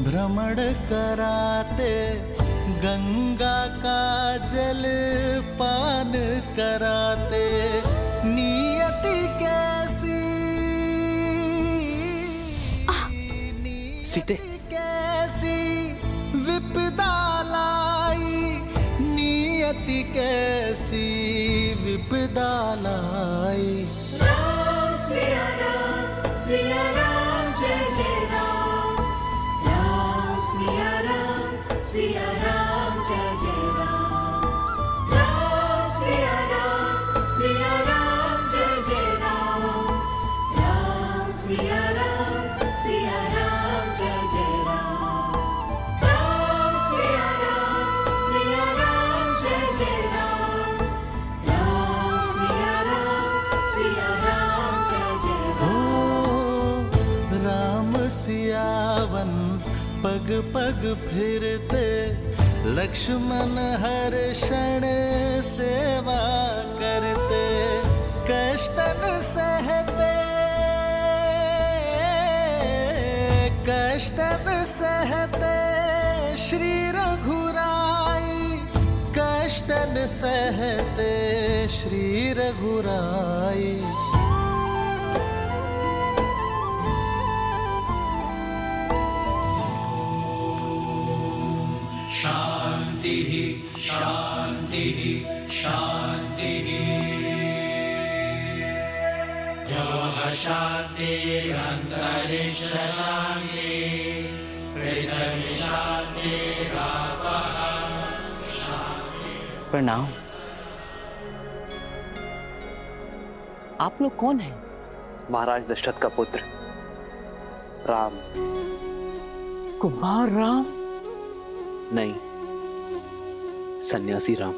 भ्रमण कराते, गंगा का जल पान कराते, नियति कैसी सीते, कैसी विपदा लाई, नियति कैसी विपदा लाई। राम सिया राम जय जय राम, राम सिया राम जय जय राम, राम सिया राम जय जय राम, राम सिया राम जय जय राम, राम सिया राम जय जय राम, राम सिया राम जय जय राम। ओ राम सियावन पग पग फिरते, लक्ष्मण हर क्षण सेवा करते, कष्टन सहते, कष्टन सहते श्री रघुराई, कष्टन सहते श्री रघुराई। शांति शांति शांति, योः शान्तिरन्तरिक्ष शान्ति, पृथिवी शान्तिरापः शान्ति। प्रणाम। आप लोग कौन हैं? महाराज दशरथ का पुत्र राम। कुमार राम? नहीं, सन्यासी राम।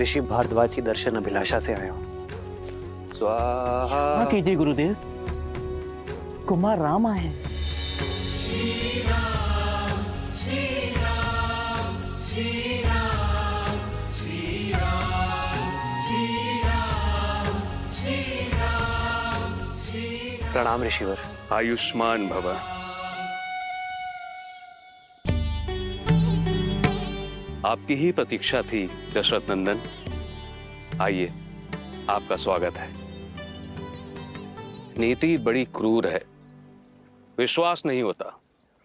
ऋषि भारद्वाज की दर्शन अभिलाषा से आया हूं। स्वाहा। हाँ कीजिए गुरुदेव, कुमार राम आए हैं। प्रणाम ऋषिवर। आयुष्मान भव। आपकी ही प्रतीक्षा थी दशरथ नंदन। आइए, आपका स्वागत है। नीति बड़ी क्रूर है। विश्वास नहीं होता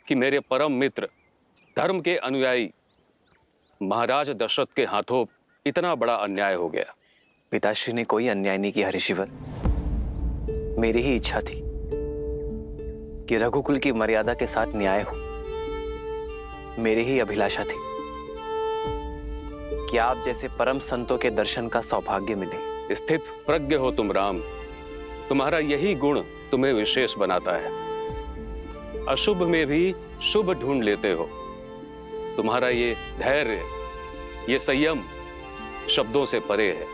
कि मेरे परम मित्र, धर्म के अनुयायी महाराज दशरथ के हाथों इतना बड़ा अन्याय हो गया। पिताश्री ने कोई अन्याय नहीं किया ऋषिवर। मेरी ही इच्छा थी कि रघुकुल की मर्यादा के साथ न्याय हो। मेरी ही अभिलाषा थी कि आप जैसे परम संतों के दर्शन का सौभाग्य मिले। स्थित प्रज्ञ हो तुम राम। तुम्हारा यही गुण तुम्हें विशेष बनाता है। अशुभ में भी शुभ ढूंढ लेते हो। तुम्हारा ये धैर्य, ये संयम शब्दों से परे है।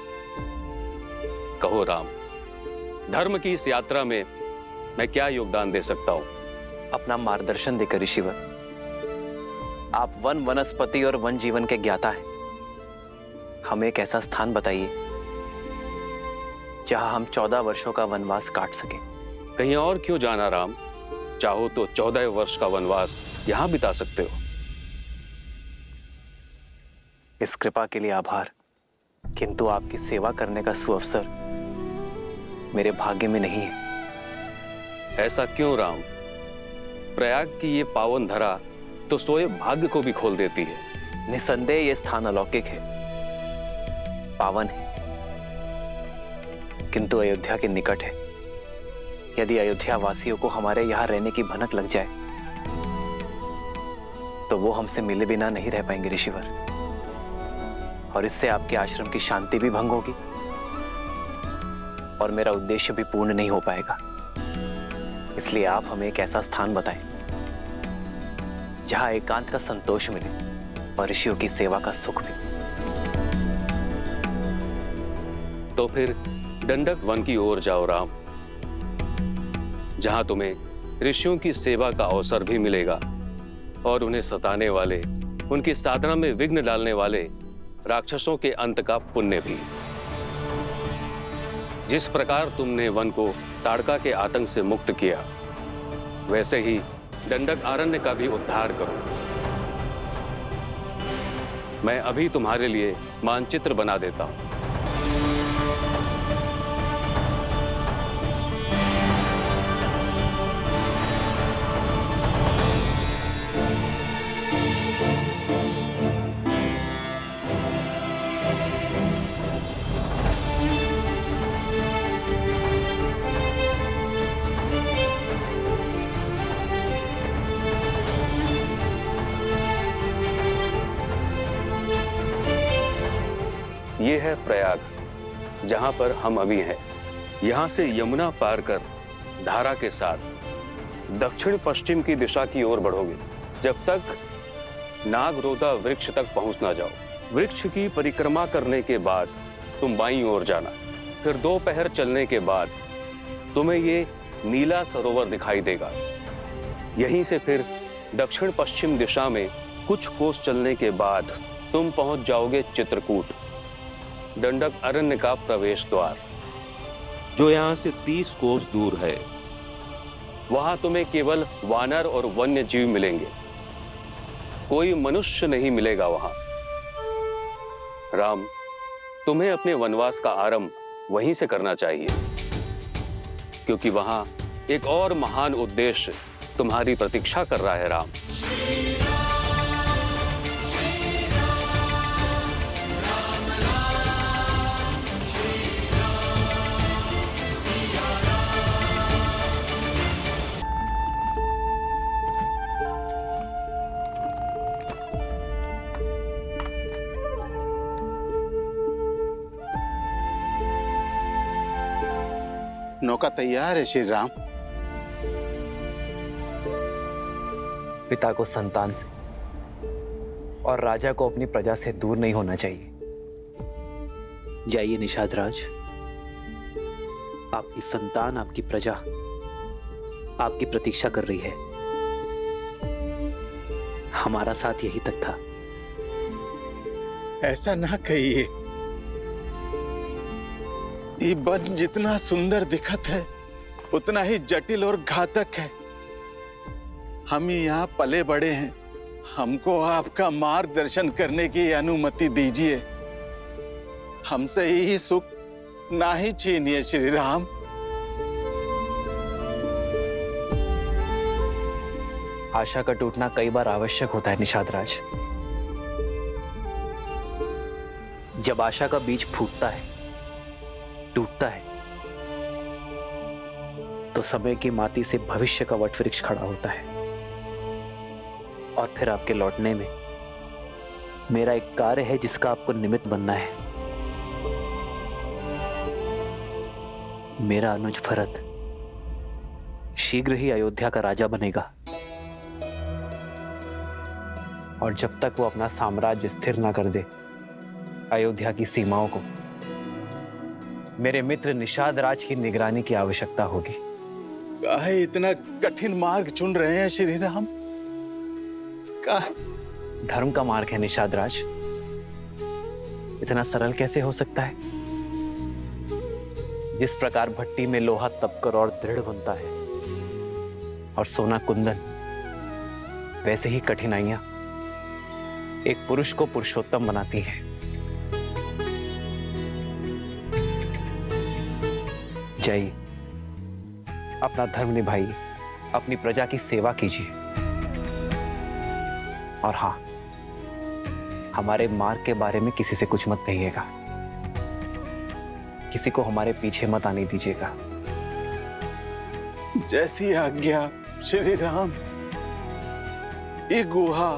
कहो राम, धर्म की इस यात्रा में मैं क्या योगदान दे सकता हूं? अपना मार्गदर्शन देकर ऋषिवर। आप वन वनस्पति और वन जीवन के ज्ञाता हैं। हमें एक ऐसा स्थान बताइए जहां हम 14 वर्षों का वनवास काट सके। कहीं और क्यों जाना राम? चाहो तो 14 वर्ष का वनवास यहां बिता सकते हो। इस कृपा के लिए आभार, किंतु आपकी सेवा करने का सुअवसर मेरे भाग्य में नहीं है। ऐसा क्यों राम? प्रयाग की ये पावन धरा तो सोए भाग्य को भी खोल देती है। निसंदेह ये स्थान अलौकिक है, पावन है, किंतु अयोध्या के निकट है। यदि अयोध्या वासियों को हमारे यहां रहने की भनक लग जाए तो वो हमसे मिले बिना नहीं रह पाएंगे ऋषिवर, और इससे आपके आश्रम की शांति भी भंग होगी और मेरा उद्देश्य भी पूर्ण नहीं हो पाएगा। इसलिए आप हमें एक ऐसा स्थान बताएं जहां एकांत का संतोष मिले और ऋषियों की सेवा का सुख भी। तो फिर दंडक वन की ओर जाओ राम, जहां तुम्हें ऋषियों की सेवा का अवसर भी मिलेगा और उन्हें सताने वाले, उनकी साधना में विघ्न डालने वाले राक्षसों के अंत का पुण्य भी। जिस प्रकार तुमने वन को ताड़का के आतंक से मुक्त किया, वैसे ही दंडक आरण्य का भी उद्धार करो। मैं अभी तुम्हारे लिए मानचित्र बना देता हूं। ये है प्रयाग, जहां पर हम अभी हैं। यहां से यमुना पार कर धारा के साथ दक्षिण पश्चिम की दिशा की ओर बढ़ोगे, जब तक नागरोदा वृक्ष तक पहुंच ना जाओ। वृक्ष की परिक्रमा करने के बाद तुम बाईं ओर जाना। फिर 2 पहर चलने के बाद तुम्हें ये नीला सरोवर दिखाई देगा। यहीं से फिर दक्षिण पश्चिम दिशा में कुछ कोस चलने के बाद तुम पहुंच जाओगे चित्रकूट, दंडक अरण्य का प्रवेश द्वार, जो यहां से 30 कोस दूर है। वहां तुम्हें केवल वानर और वन्य जीव मिलेंगे, कोई मनुष्य नहीं मिलेगा वहां। राम, तुम्हें अपने वनवास का आरंभ वहीं से करना चाहिए, क्योंकि वहां एक और महान उद्देश्य तुम्हारी प्रतीक्षा कर रहा है। राम, नौका तैयार है श्री राम। पिता को संतान से और राजा को अपनी प्रजा से दूर नहीं होना चाहिए। जाइए निषाद राज, आपकी संतान, आपकी प्रजा आपकी प्रतीक्षा कर रही है। हमारा साथ यही तक था। ऐसा ना कहिए, ये वन जितना सुंदर दिखत है उतना ही जटिल और घातक है। हम यहाँ पले बड़े हैं, हमको आपका मार्गदर्शन करने की अनुमति दीजिए। हमसे यही सुख ना ही छीनिए श्री राम। आशा का टूटना कई बार आवश्यक होता है निषाद राज। जब आशा का बीज फूटता है, टूटता है, तो समय की माटी से भविष्य का वटवृक्ष खड़ा होता है। और फिर आपके लौटने में मेरा एक कार्य है जिसका आपको निमित्त बनना है। मेरा अनुज भरत शीघ्र ही अयोध्या का राजा बनेगा, और जब तक वो अपना साम्राज्य स्थिर ना कर दे अयोध्या की सीमाओं को, मेरे मित्र निषाद राज की निगरानी की आवश्यकता होगी। काहे इतना कठिन मार्ग चुन रहे हैं श्री राम? धर्म का मार्ग है निषाद राज, इतना सरल कैसे हो सकता है? जिस प्रकार भट्टी में लोहा तपकर और दृढ़ बनता है और सोना कुंदन, वैसे ही कठिनाइयां एक पुरुष को पुरुषोत्तम बनाती हैं। जाइए, अपना धर्म निभाइए, अपनी प्रजा की सेवा कीजिए, और हां, हमारे मार्ग के बारे में किसी से कुछ मत कहिएगा, किसी को हमारे पीछे मत आने दीजिएगा। जैसी आज्ञा श्री राम। ये गुहा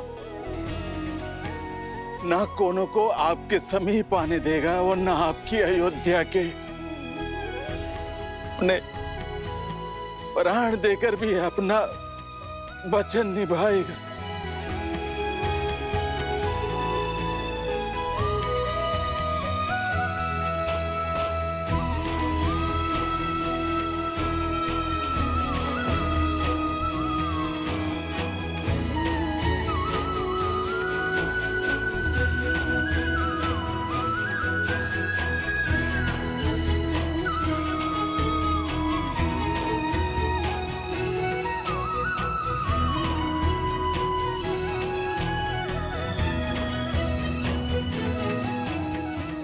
ना कोनो को आपके समीप आने देगा और ना आपकी अयोध्या के अपने प्राण देकर भी अपना वचन निभाएगा।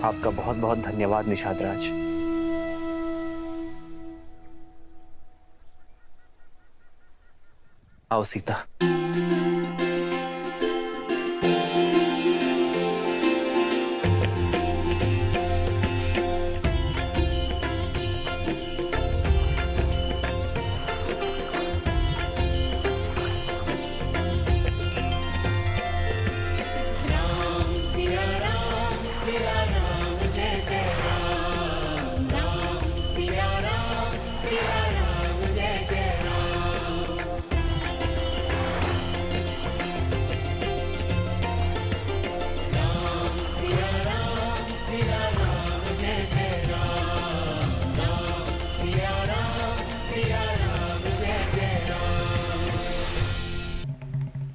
आपका बहुत बहुत धन्यवाद निषाद राज। आओ सीता।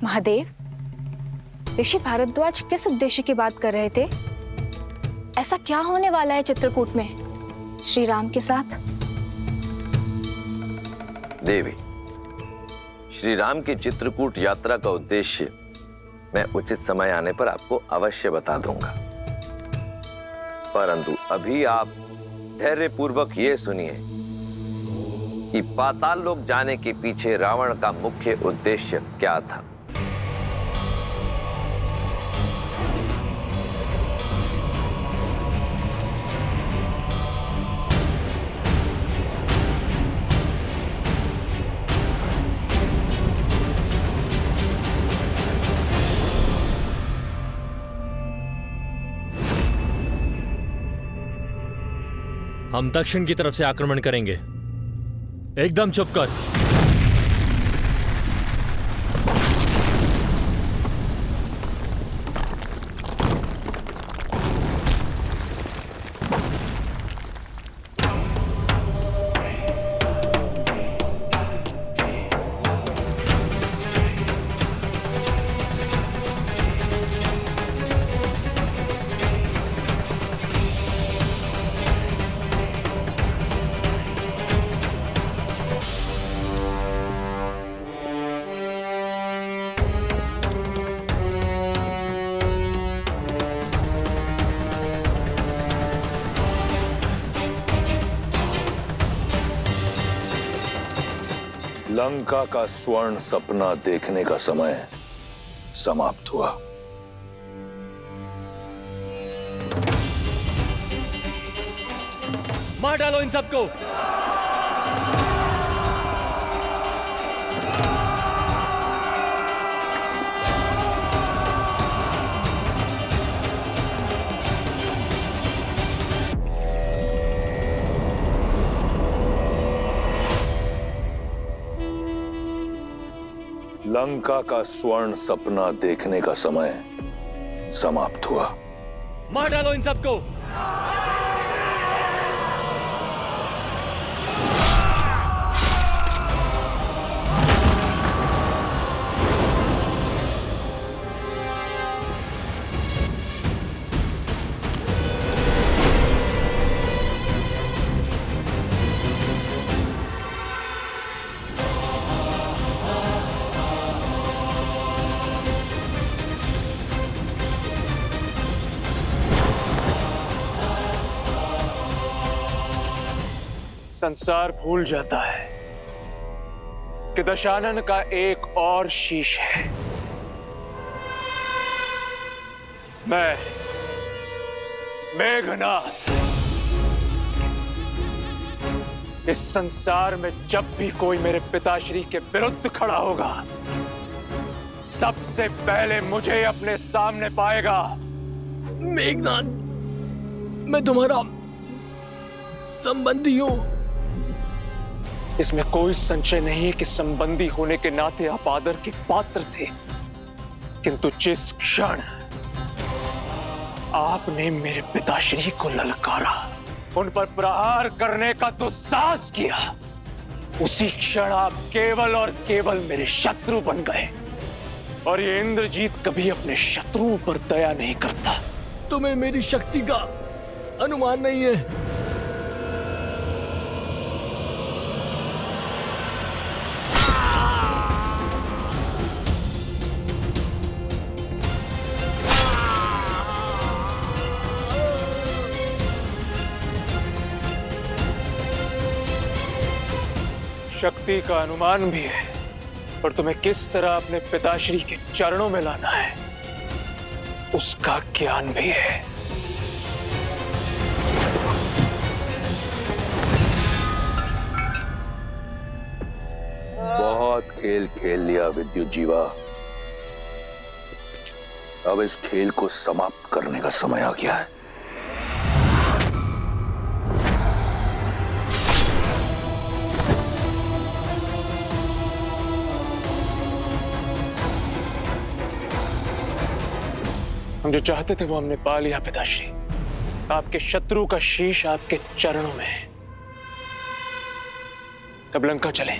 महादेव, ऋषि भारद्वाज किस उद्देश्य की बात कर रहे थे? ऐसा क्या होने वाला है चित्रकूट में श्री राम के साथ? देवी, श्री राम की चित्रकूट यात्रा का उद्देश्य मैं उचित समय आने पर आपको अवश्य बता दूंगा, परंतु अभी आप धैर्यपूर्वक ये सुनिए कि पाताल लोक जाने के पीछे रावण का मुख्य उद्देश्य क्या था। हम दक्षिण की तरफ से आक्रमण करेंगे। एकदम चुप कर। लंका का स्वर्ण सपना देखने का समय समाप्त हुआ। मार डालो इन सबको। लंका का स्वर्ण सपना देखने का समय समाप्त हुआ। मार डालो इन सबको। संसार भूल जाता है कि दशानन का एक और शीश है। मैं मेघनाथ इस संसार में जब भी कोई मेरे पिताश्री के विरुद्ध खड़ा होगा, सबसे पहले मुझे अपने सामने पाएगा। मेघनाथ, मैं तुम्हारा संबंधी हूं। इसमें कोई संशय नहीं है कि संबंधी होने के नाते आप आदर के पात्र थे, किंतु जिस क्षण आपने मेरे पिताश्री को ललकारा, उन पर प्रहार करने का दुस्साहस किया, उसी क्षण आप केवल और केवल मेरे शत्रु बन गए। और ये इंद्रजीत कभी अपने शत्रुओं पर दया नहीं करता। तुम्हें मेरी शक्ति का अनुमान नहीं है। शक्ति का अनुमान भी है, और तुम्हें किस तरह अपने पिताश्री के चरणों में लाना है उसका ज्ञान भी है। बहुत खेल खेल लिया विद्युत जीवा, अब इस खेल को समाप्त करने का समय आ गया है। हम जो चाहते थे वो हमने पा लिया पिताश्री। आपके शत्रु का शीश आपके चरणों में है। अब लंका चलें।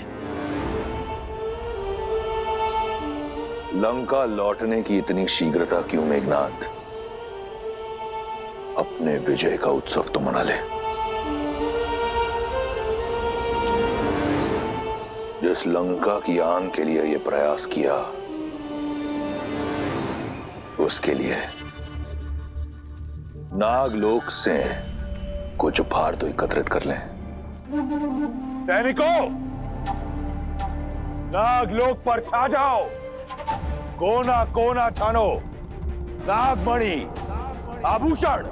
लंका लौटने की इतनी शीघ्रता क्यों मेघनाथ? अपने विजय का उत्सव तो मना ले। जिस लंका की आन के लिए यह प्रयास किया, उसके लिए नागलोक से कुछ उपहार तो एकत्रित कर लें। सैनिकों, नागलोक पर छा जाओ, कोना कोना छानो, नागमणि, आभूषण,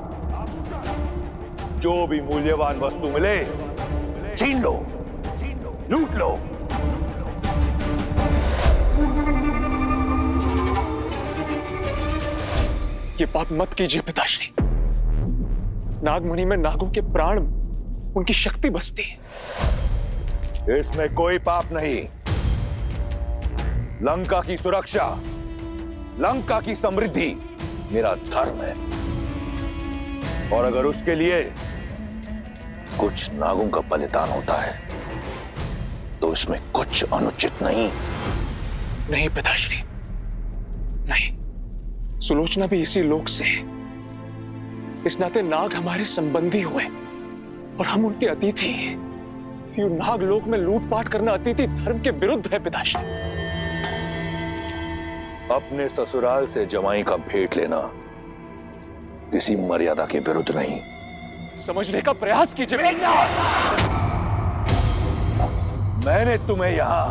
जो भी मूल्यवान वस्तु मिले छीन लो, लूट लो। ये पाप मत कीजिए पिताश्री। नागमणि में नागों के प्राण, उनकी शक्ति बसती है। इसमें कोई पाप नहीं। लंका की सुरक्षा, लंका की समृद्धि मेरा धर्म है, और अगर उसके लिए कुछ नागों का बलिदान होता है तो इसमें कुछ अनुचित नहीं। नहीं पिताश्री, नहीं। सुलोचना भी इसी लोक से है। इस नाते नाग हमारे संबंधी हुए और हम उनके अतिथि हैं। ये नागलोक में लूटपाट करना अतिथि धर्म के विरुद्ध है पिताश्री। अपने ससुराल से जमाई का भेंट लेना किसी मर्यादा के विरुद्ध नहीं। समझने का प्रयास कीजिए। मैंने तुम्हें यहां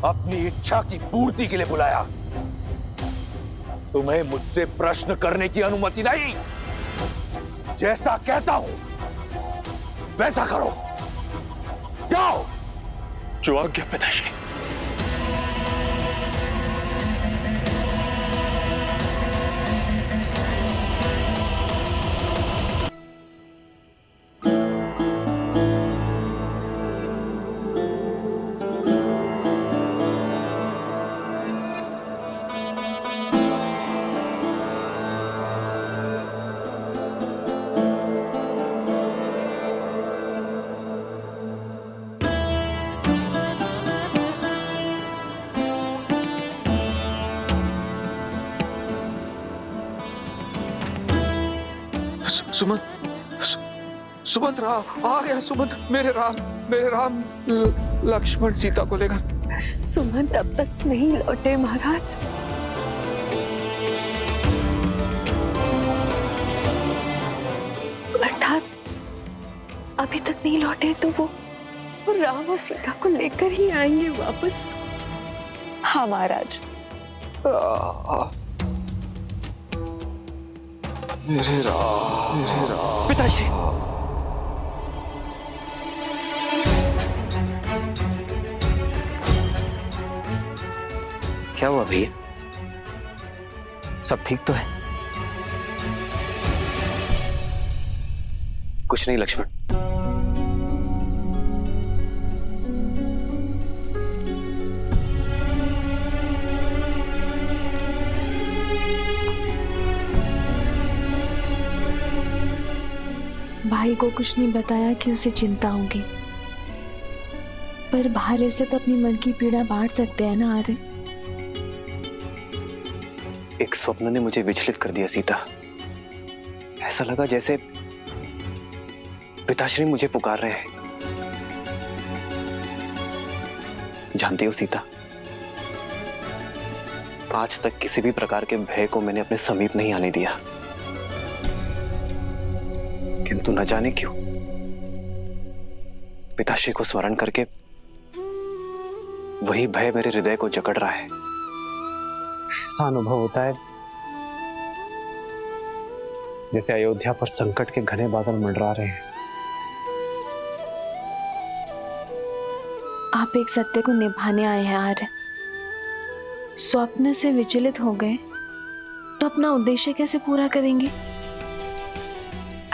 अपनी इच्छा की पूर्ति के लिए बुलाया, तुम्हें मुझसे प्रश्न करने की अनुमति नहीं। जैसा कहता हूं वैसा करो, जाओ। जो आज्ञा पिताश्री। सुमंत राम आ गया। सुमंत, मेरे राम लक्ष्मण सीता को लेकर। सुमंत अब तक नहीं लौटे महाराज। अर्थात अभी तक नहीं लौटे तो वो राम और सीता को लेकर ही आएंगे वापस। हाँ महाराज। मेरे राम पिताश्री। क्या हुआ भैया? सब ठीक तो है? कुछ नहीं लक्ष्मण। भाई को कुछ नहीं बताया कि उसे चिंता होगी, पर बाहर से तो अपनी मन की पीड़ा बांट सकते हैं ना आर्य। एक स्वप्न ने मुझे विचलित कर दिया सीता। ऐसा लगा जैसे पिताश्री मुझे पुकार रहे हैं। जानती हो सीता, आज तक किसी भी प्रकार के भय को मैंने अपने समीप नहीं आने दिया, किंतु न जाने क्यों पिताश्री को स्मरण करके वही भय मेरे हृदय को जकड़ रहा है। ऐसा अनुभव होता है जैसे अयोध्या पर संकट के घने बादल मंडरा रहे हैं। आप एक सत्य को निभाने आए हैं आर्य। स्वप्न से विचलित हो गए तो अपना उद्देश्य कैसे पूरा करेंगे?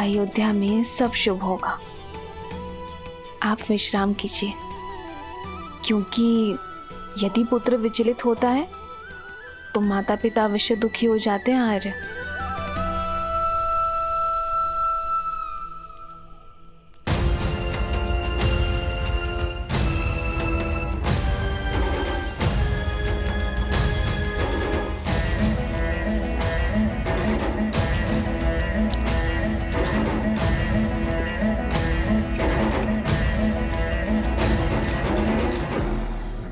अयोध्या में सब शुभ होगा। आप विश्राम कीजिए, क्योंकि यदि पुत्र विचलित होता है तो माता पिता अवश्य दुखी हो जाते हैं आर्य।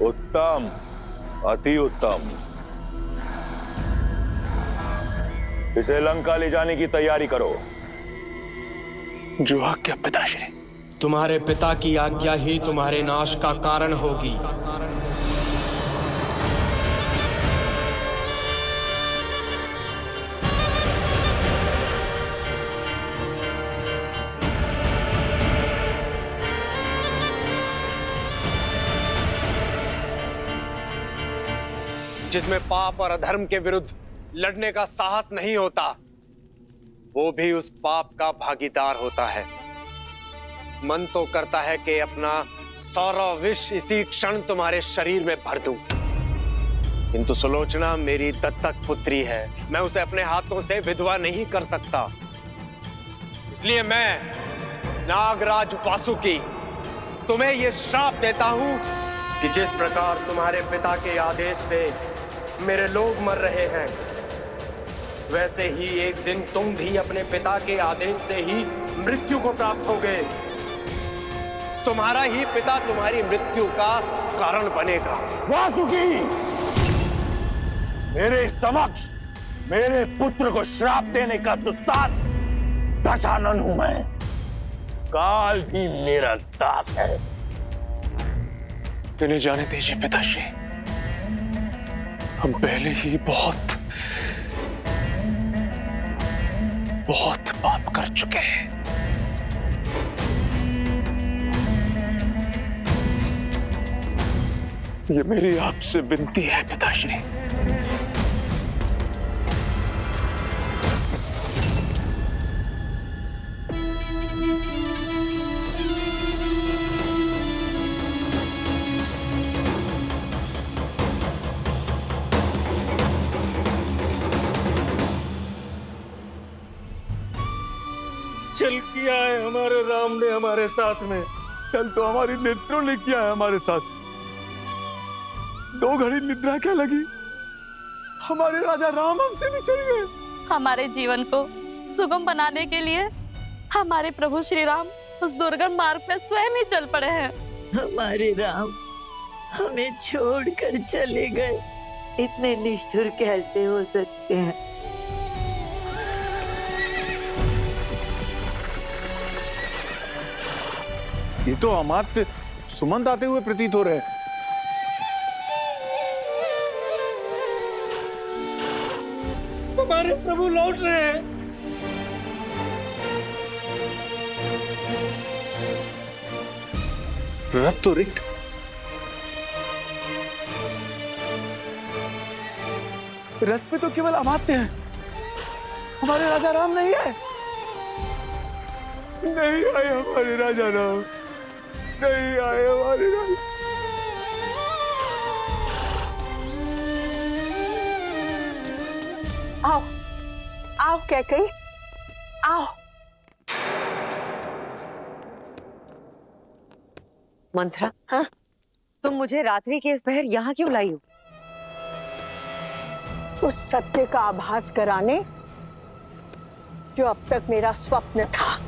उत्तम, अति उत्तम। इसे लंका ले जाने की तैयारी करो। जो आज्ञा पिताश्री। तुम्हारे पिता की आज्ञा ही तुम्हारे नाश का कारण होगी। जिसमें पाप और अधर्म के विरुद्ध लड़ने का साहस नहीं होता, वो भी उस पाप का भागीदार होता है। मन तो करता है कि अपना सारा विष इसी क्षण तुम्हारे शरीर में भर दूं, किंतु सुलोचना मेरी दत्तक पुत्री है। मैं उसे अपने हाथों से विधवा नहीं कर सकता। इसलिए मैं नागराज वासुकी तुम्हें यह श्राप देता हूं कि जिस प्रकार तुम्हारे पिता के आदेश से मेरे लोग मर रहे हैं, वैसे ही एक दिन तुम भी अपने पिता के आदेश से ही मृत्यु को प्राप्त होगे। तुम्हारा ही पिता तुम्हारी मृत्यु का कारण बनेगा। वासुकी, मेरे समक्ष मेरे पुत्र को श्राप देने का दुस्साहस गजानन हूं मैं। काल भी मेरा दास है। इन्हें जाने दीजिए पिताश्री। हम पहले ही बहुत पाप कर चुके हैं। ये मेरी आपसे विनती है पिताश्री। चल किया है हमारे राम ने हमारे साथ में। चल तो हमारी नेत्रों ने किया है हमारे साथ। 2 घड़ी निद्रा क्या लगी, हमारे राजा राम हमसे बिछड़ गए। हमारे जीवन को सुगम बनाने के लिए हमारे प्रभु श्री राम उस दुर्गम मार्ग में स्वयं ही चल पड़े हैं। हमारे राम हमें छोड़कर चले गए। इतने निष्ठुर कैसे हो सकते हैं? ये तो अमात्य सुमंत आते हुए प्रतीत हो रहे हैं। हमारे प्रभु लौट रहे हैं। रथ तो रिक्त। रथ पे तो केवल अमात्य हैं, हमारे राजा राम नहीं है। नहीं आए हमारे राजा राम, नहीं आए हमारे राजा। आओ आओ कैकई, आओ। मंत्रा, हाँ? तुम मुझे रात्रि के इस पहर यहाँ क्यों लाई हो? उस सत्य का आभास कराने जो अब तक मेरा स्वप्न था।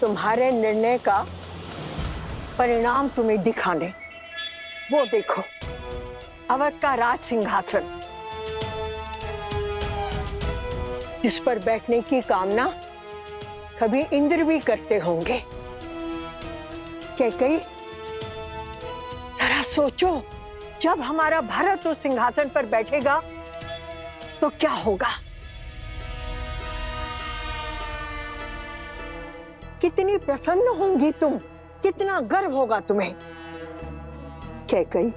तुम्हारे निर्णय का परिणाम तुम्हें दिखाने। वो देखो, अवध का राज सिंहासन, जिस पर बैठने की कामना कभी इंद्र भी करते होंगे। कैकई, जरा सोचो, जब हमारा भरत उस सिंहासन पर बैठेगा तो क्या होगा? कितनी प्रसन्न होंगी तुम, कितना गर्व होगा तुम्हें। कैकेयी,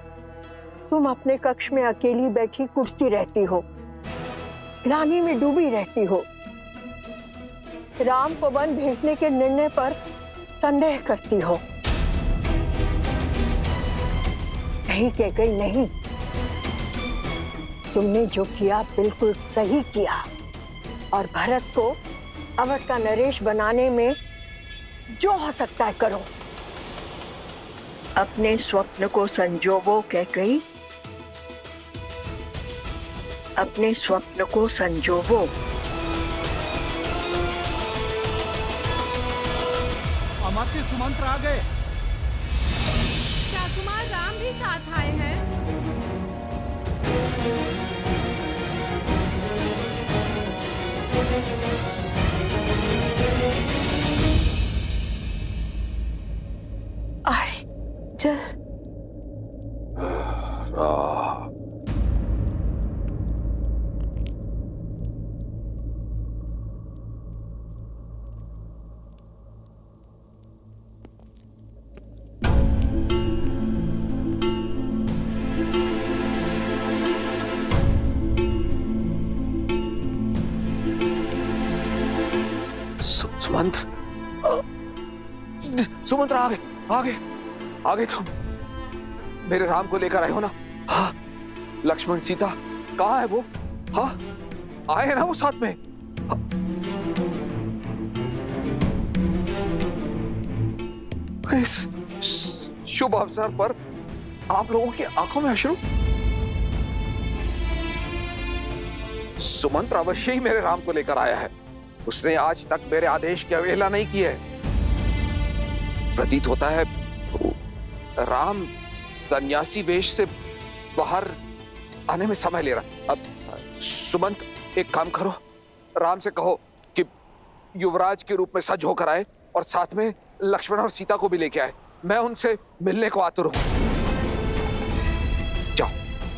तुम अपने कक्ष में अकेली बैठी कुर्सी रहती हो, ग्लानि में डूबी रहती हो, राम को वन भेजने के निर्णय पर संदेह करती हो। नहीं कैकेयी, नहीं, तुमने जो किया बिल्कुल सही किया और भरत को अवध का नरेश बनाने में जो हो सकता है करो। अपने स्वप्न को संजोवो कैकेयी, अपने स्वप्न को संजोवो। अमात्य सुमंत्र आ गए। क्या कुमार राम भी साथ आए हैं? अरे चल। सुमंत्र आ गए, आ गए, आ गए तुम। मेरे राम को लेकर आए हो ना? हाँ। लक्ष्मण सीता कहाँ है वो? हाँ, आए हैं ना वो साथ में? हाँ। इस शुभ अवसर पर आप लोगों की आंखों में अश्रु। सुमंत्र अवश्य ही मेरे राम को लेकर आया है। उसने आज तक मेरे आदेश की अवहेलना नहीं की है। प्रतीत होता है राम सन्यासी वेश से बाहर आने में समय ले रहा। अब सुमंत, एक काम करो, राम से कहो कि युवराज के रूप में सज होकर आए और साथ में लक्ष्मण और सीता को भी लेके आए। मैं उनसे मिलने को आतुर हूं। जाओ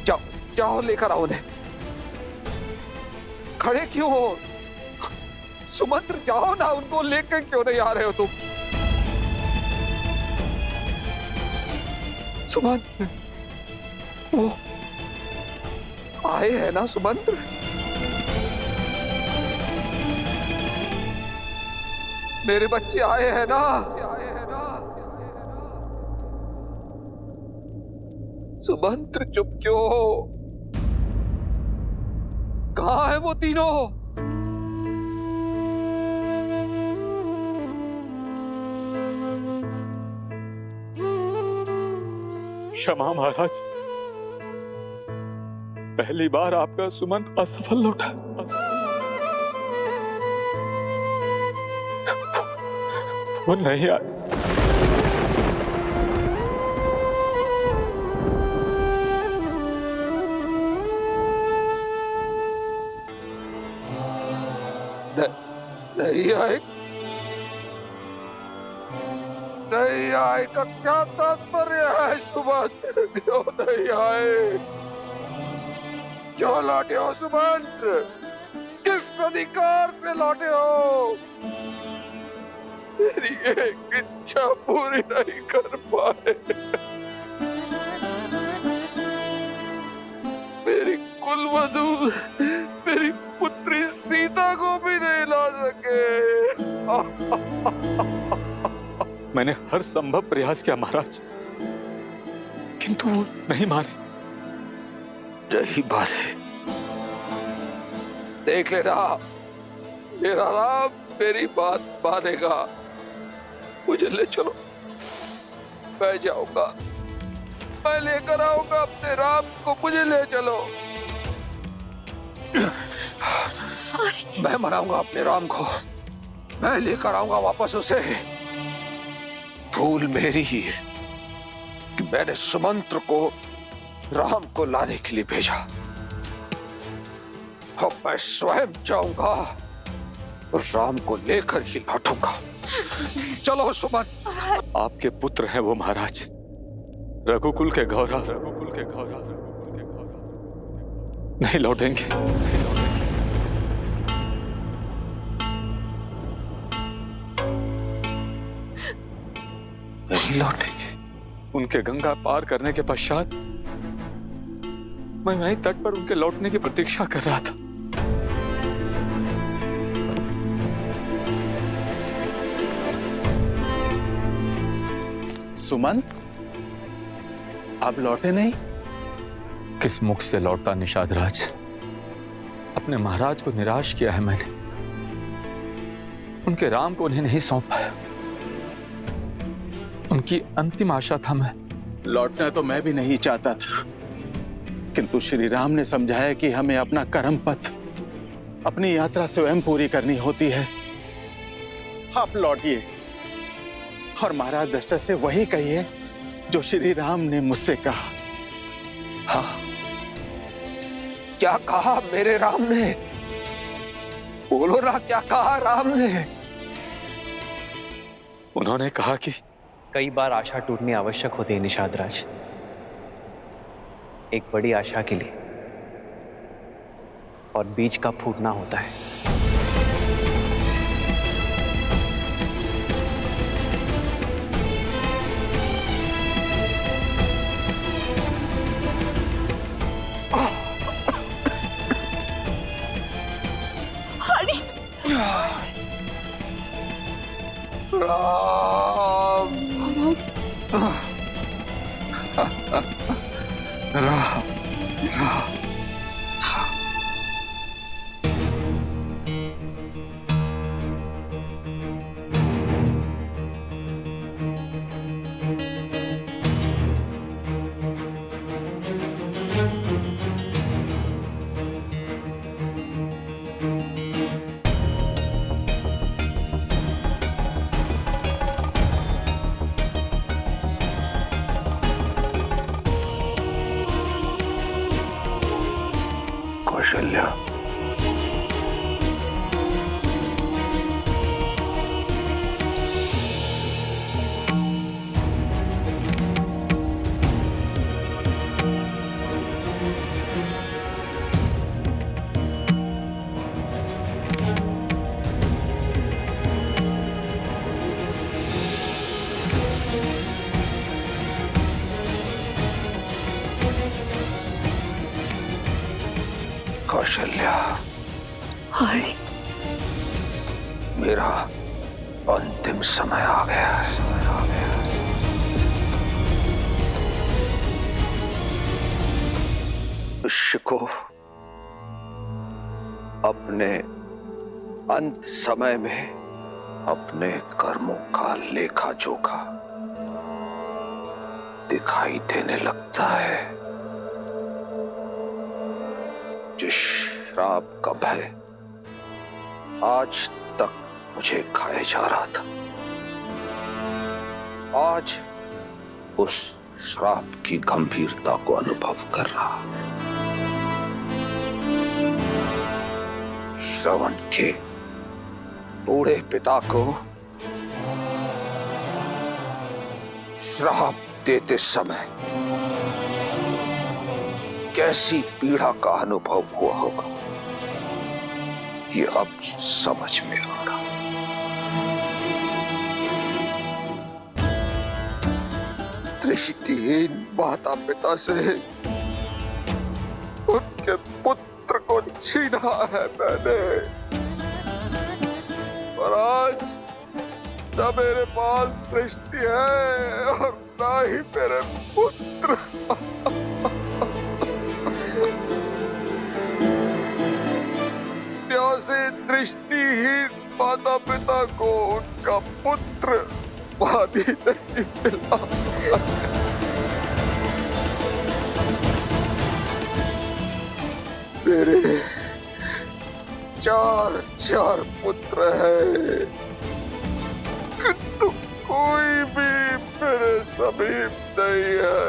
जाओ जाओ, लेकर आओ उन्हें। खड़े क्यों हो सुमंत्र? जाओ ना, उनको लेकर क्यों नहीं आ रहे हो तुम? सुमंत्र, वो आए हैं ना सुमंत्र? मेरे बच्चे आए हैं ना? सुमंत्र, चुप क्यों हो? कहाँ है वो तीनों? क्षमा महाराज, पहली बार आपका सुमंत असफल लौटा। वो नहीं आए। नहीं आए? नहीं आए का क्या तात्पर्य है सुमंत्र? क्यों नहीं आए? क्यों लौटे हो सुमंत्र? किस अधिकार से लौटे हो? मेरी एक इच्छा पूरी नहीं कर पाए। मेरी कुलवधू, मेरी पुत्री सीता को भी नहीं ला सके। मैंने हर संभव प्रयास किया महाराज, किंतु वो नहीं माने। यही बात है। देख लेना, मेरा राम मेरी बात मानेगा। मुझे ले चलो, मैं जाऊंगा, मैं लेकर आऊंगा अपने राम को। मुझे ले चलो, मैं मनाऊंगा अपने राम को, मैं लेकर आऊंगा वापस उसे। भूल मेरी ही है कि मैंने सुमंत्र को राम को लाने के लिए भेजा। अब मैं स्वयं जाऊंगा और राम को लेकर ही लौटूंगा। चलो सुमंत्र। आपके पुत्र हैं वो महाराज, रघुकुल के गौरव नहीं लौटेंगे। नहीं लौटेंगे। उनके गंगा पार करने के पश्चात मैं वहीं तट पर उनके लौटने की प्रतीक्षा कर रहा था। सुमन, आप लौटे नहीं? किस मुख से लौटता निषाद राज? अपने महाराज को निराश किया है मैंने। उनके राम को उन्हें नहीं सौंप पाया। उनकी अंतिम आशा था मैं। लौटना तो मैं भी नहीं चाहता था, किंतु श्री राम ने समझाया कि हमें अपना कर्म पथ, अपनी यात्रा स्वयं पूरी करनी होती है। आप लौटिए और महाराज दशरथ से वही कहिए जो श्री राम ने मुझसे कहा। हाँ, क्या कहा मेरे राम ने? बोलो ना, क्या कहा राम ने? उन्होंने कहा कि कई बार आशा टूटनी आवश्यक होती है निषाद राज। एक बड़ी आशा के लिए और बीज का फूटना होता है। कौशल्या, कौशल्या, हाय, मेरा अंतिम समय आ गया है। मनुष्य को अपने अंत समय में अपने कर्मों का लेखा जोखा दिखाई देने लगता है। जिस श्राप का भय आज तक मुझे खाए जा रहा था, आज उस श्राप की गंभीरता को अनुभव कर रहा। श्रवण के बूढ़े पिता को श्राप देते समय कैसी पीड़ा का अनुभव हुआ होगा, ये अब समझ में आ रहा। दृष्टिहीन माता पिता से उनके पुत्र को छीना है मैंने, और आज न मेरे पास दृष्टि है और ना ही मेरे पुत्र। से दृष्टिहीन माता पिता को उनका पुत्र पानी नहीं मिला। मेरे चार पुत्र हैं, किंतु कोई भी मेरे समीप नहीं है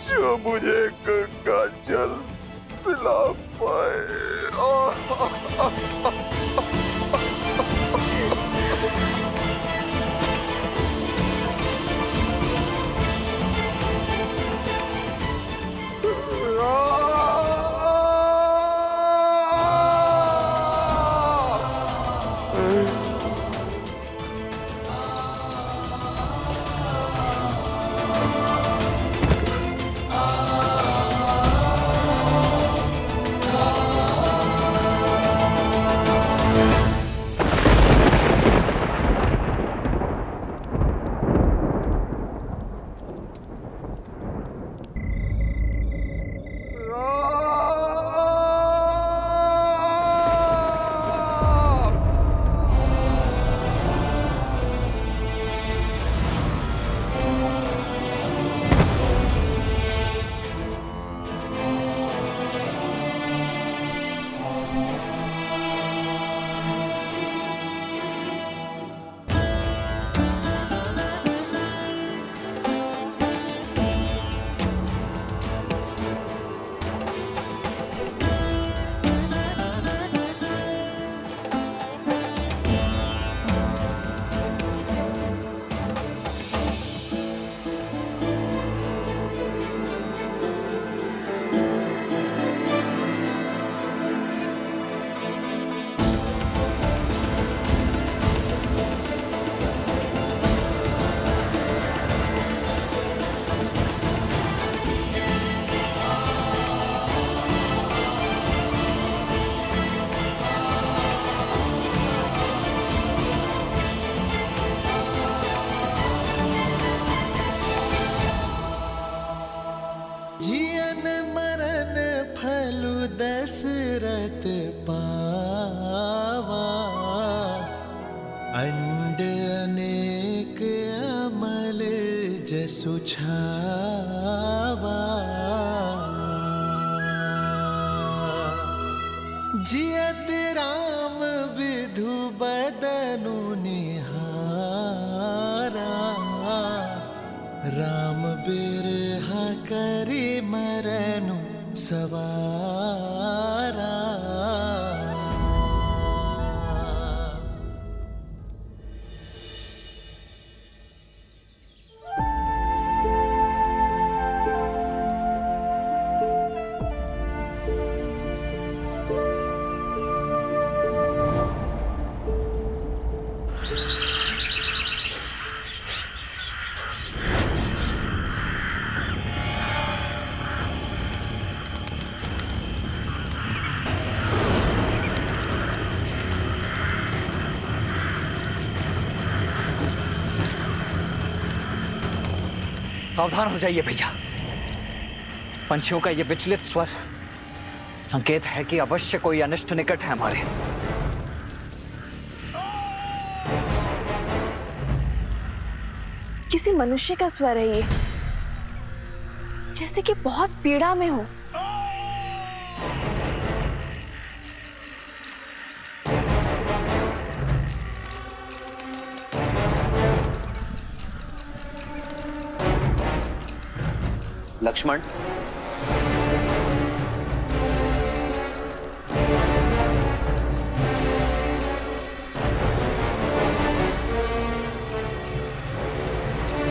जो मुझे गंगा जल पिला पाए। अंड अनेक अमल जसु छावा, जियत राम विधु बदनु निहारा, राम बिरहा करि मरनु सवारा। सावधान हो जाइए भैया, पंछियों का ये विचलित स्वर संकेत है कि अवश्य कोई अनिष्ट निकट है हमारे। किसी मनुष्य का स्वर है ये, जैसे कि बहुत पीड़ा में हो। लक्ष्मण,